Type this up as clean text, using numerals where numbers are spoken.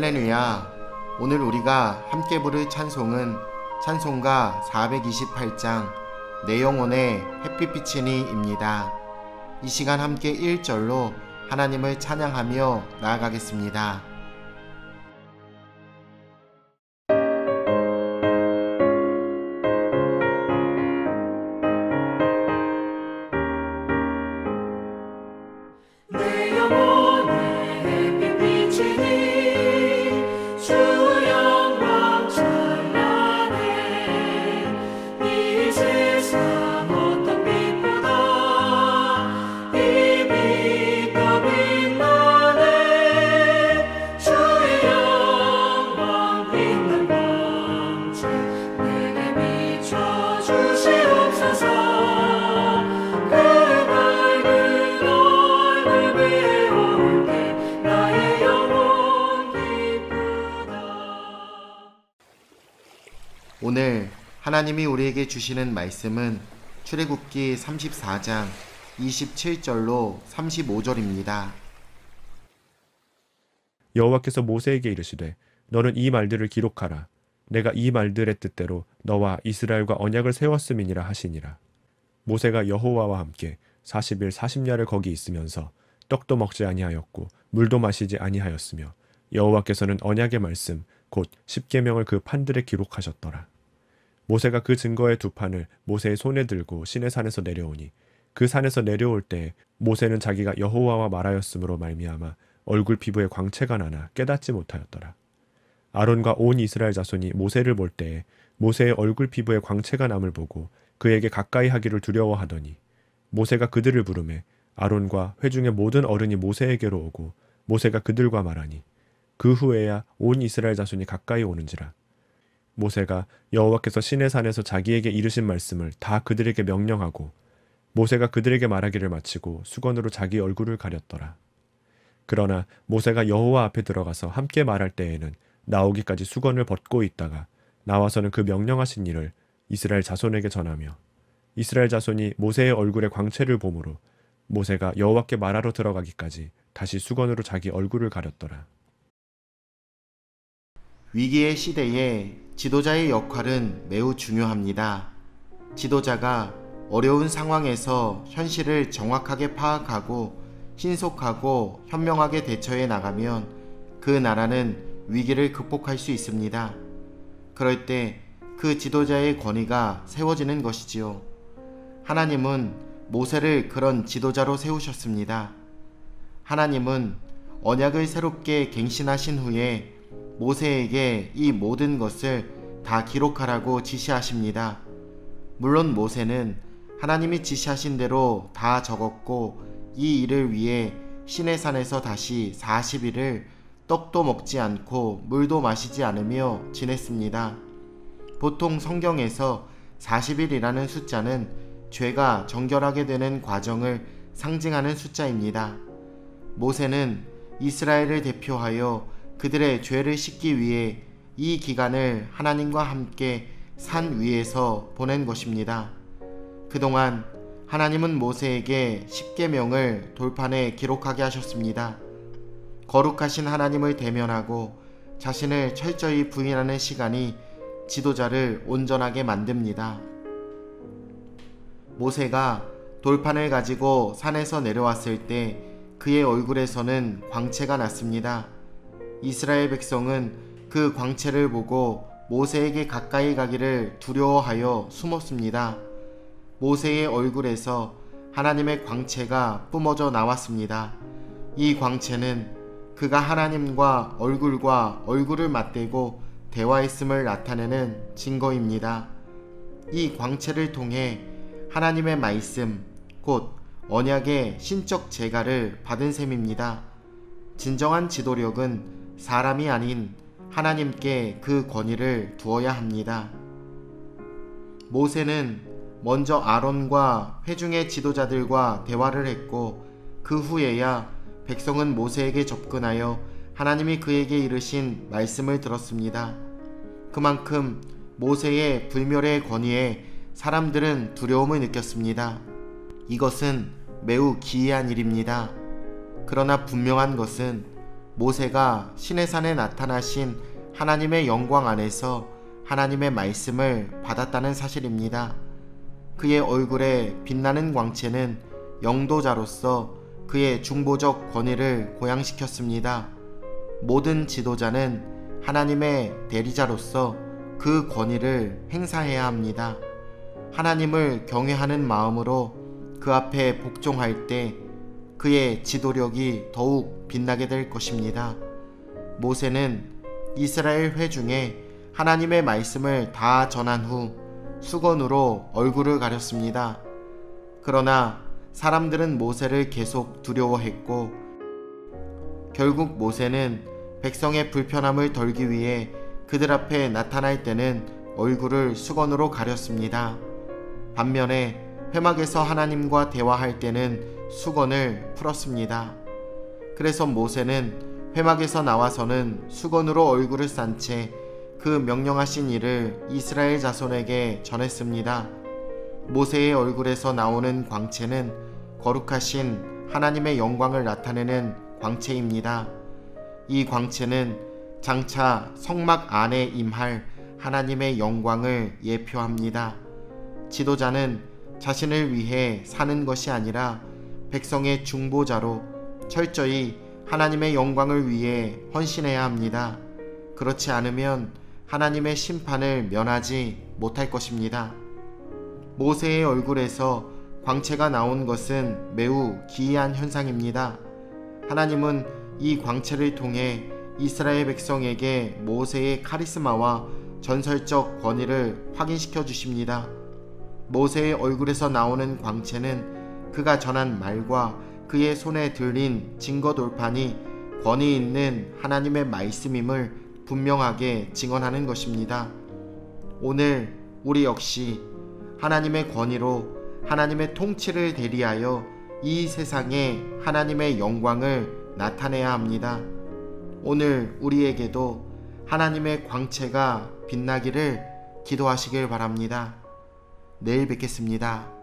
할렐루야. 오늘 우리가 함께 부를 찬송은 찬송가 428장 내 영혼의 햇빛비치니입니다. 이 시간 함께 1절로 하나님을 찬양하며 나아가겠습니다. 오늘 하나님이 우리에게 주시는 말씀은 출애굽기 34장 27절로 35절입니다. 여호와께서 모세에게 이르시되 너는 이 말들을 기록하라. 내가 이 말들의 뜻대로 너와 이스라엘과 언약을 세웠음이니라 하시니라. 모세가 여호와와 함께 40일 40야를 거기 있으면서 떡도 먹지 아니하였고 물도 마시지 아니하였으며 여호와께서는 언약의 말씀 곧 십계명을 그 판들에 기록하셨더라. 모세가 그 증거의 두 판을 모세의 손에 들고 시내산에서 내려오니 그 산에서 내려올 때에 모세는 자기가 여호와와 말하였으므로 말미암아 얼굴 피부에 광채가 나나 깨닫지 못하였더라. 아론과 온 이스라엘 자손이 모세를 볼 때에 모세의 얼굴 피부에 광채가 남을 보고 그에게 가까이 하기를 두려워하더니 모세가 그들을 부르매 아론과 회중의 모든 어른이 모세에게로 오고 모세가 그들과 말하니 그 후에야 온 이스라엘 자손이 가까이 오는지라. 모세가 여호와께서 시내산에서 자기에게 이르신 말씀을 다 그들에게 명령하고 모세가 그들에게 말하기를 마치고 수건으로 자기 얼굴을 가렸더라. 그러나 모세가 여호와 앞에 들어가서 함께 말할 때에는 나오기까지 수건을 벗고 있다가 나와서는 그 명령하신 일을 이스라엘 자손에게 전하며 이스라엘 자손이 모세의 얼굴에 광채를 보므로 모세가 여호와께 말하러 들어가기까지 다시 수건으로 자기 얼굴을 가렸더라. 위기의 시대에 지도자의 역할은 매우 중요합니다. 지도자가 어려운 상황에서 현실을 정확하게 파악하고 신속하고 현명하게 대처해 나가면 그 나라는 위기를 극복할 수 있습니다. 그럴 때 그 지도자의 권위가 세워지는 것이지요. 하나님은 모세를 그런 지도자로 세우셨습니다. 하나님은 언약을 새롭게 갱신하신 후에 모세에게 이 모든 것을 다 기록하라고 지시하십니다. 물론 모세는 하나님이 지시하신 대로 다 적었고 이 일을 위해 시내산에서 다시 40일을 떡도 먹지 않고 물도 마시지 않으며 지냈습니다. 보통 성경에서 40일이라는 숫자는 죄가 정결하게 되는 과정을 상징하는 숫자입니다. 모세는 이스라엘을 대표하여 그들의 죄를 씻기 위해 이 기간을 하나님과 함께 산 위에서 보낸 것입니다. 그동안 하나님은 모세에게 십계명을 돌판에 기록하게 하셨습니다. 거룩하신 하나님을 대면하고 자신을 철저히 부인하는 시간이 지도자를 온전하게 만듭니다. 모세가 돌판을 가지고 산에서 내려왔을 때 그의 얼굴에서는 광채가 났습니다. 이스라엘 백성은 그 광채를 보고 모세에게 가까이 가기를 두려워하여 숨었습니다. 모세의 얼굴에서 하나님의 광채가 뿜어져 나왔습니다. 이 광채는 그가 하나님과 얼굴을 맞대고 대화했음을 나타내는 증거입니다. 이 광채를 통해 하나님의 말씀, 곧 언약의 신적 제가를 받은 셈입니다. 진정한 지도력은 사람이 아닌 하나님께 그 권위를 두어야 합니다. 모세는 먼저 아론과 회중의 지도자들과 대화를 했고 그 후에야 백성은 모세에게 접근하여 하나님이 그에게 이르신 말씀을 들었습니다. 그만큼 모세의 불멸의 권위에 사람들은 두려움을 느꼈습니다. 이것은 매우 기이한 일입니다. 그러나 분명한 것은 모세가 시내산에 나타나신 하나님의 영광 안에서 하나님의 말씀을 받았다는 사실입니다. 그의 얼굴에 빛나는 광채는 영도자로서 그의 중보적 권위를 고양시켰습니다. 모든 지도자는 하나님의 대리자로서 그 권위를 행사해야 합니다. 하나님을 경외하는 마음으로 그 앞에 복종할 때 그의 지도력이 더욱 빛나게 될 것입니다. 모세는 이스라엘 회중에 하나님의 말씀을 다 전한 후 수건으로 얼굴을 가렸습니다. 그러나 사람들은 모세를 계속 두려워했고 결국 모세는 백성의 불편함을 덜기 위해 그들 앞에 나타날 때는 얼굴을 수건으로 가렸습니다. 반면에 회막에서 하나님과 대화할 때는 수건을 풀었습니다. 그래서 모세는 회막에서 나와서는 수건으로 얼굴을 싼 채 그 명령하신 일을 이스라엘 자손에게 전했습니다. 모세의 얼굴에서 나오는 광채는 거룩하신 하나님의 영광을 나타내는 광채입니다. 이 광채는 장차 성막 안에 임할 하나님의 영광을 예표합니다. 지도자는 자신을 위해 사는 것이 아니라 백성의 중보자로 철저히 하나님의 영광을 위해 헌신해야 합니다. 그렇지 않으면 하나님의 심판을 면하지 못할 것입니다. 모세의 얼굴에서 광채가 나온 것은 매우 기이한 현상입니다. 하나님은 이 광채를 통해 이스라엘 백성에게 모세의 카리스마와 전설적 권위를 확인시켜 주십니다. 모세의 얼굴에서 나오는 광채는 그가 전한 말과 그의 손에 들린 증거 돌판이 권위 있는 하나님의 말씀임을 분명하게 증언하는 것입니다. 오늘 우리 역시 하나님의 권위로 하나님의 통치를 대리하여 이 세상에 하나님의 영광을 나타내야 합니다. 오늘 우리에게도 하나님의 광채가 빛나기를 기도하시길 바랍니다. 내일 뵙겠습니다.